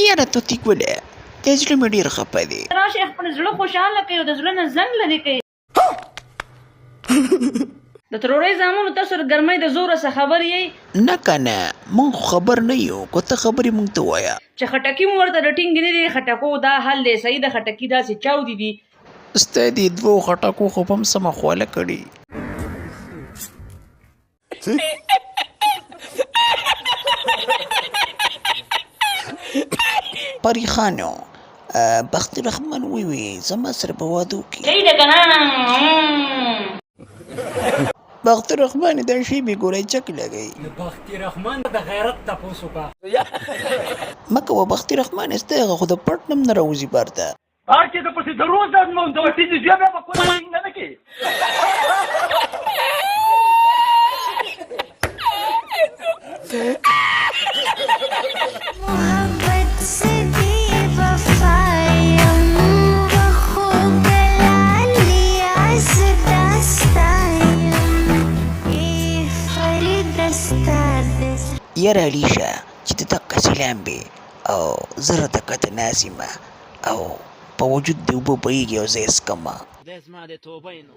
یاره توتي ګله د زړه مې ډېر خفه دی. راشي خپل زړه خوشحاله کوي او د زړه نه زنګ لرې کوي. د تروړۍ زامنو تاسو د ګرمۍ د زوره څه خبر یې؟ نه که نه موږ خبر نه یو، که ته خبرې موږ ته ووایه. چې خټکي مو ورته د ټینګ نه دي، خټکو دا حل دی صحیح د خټکي داسې چاودي دي. ستا دې دوو خټکو خو په هم سمه خواله کړي. پری خانو بخت رحمان وی زما سره به واده وکړي. صحیح ده که نه؟ بخت رحمان دا شی بې ګورئ چک لګئ. بخت رحمان د غیرت تپوس وکړه. مه کوه بخت رحمان ستا هغه خو د پټ نم نه راوځي بار ته. هر چې د پسې د روز د وسې د بیا به کومه ټینګ نه کوي. یاره علیشه چې ته دقسې لامبې او زه راته کته ناست یم او په وجود دې اوبه بهیږي او زه یې څکمه. دا زما د توبې نو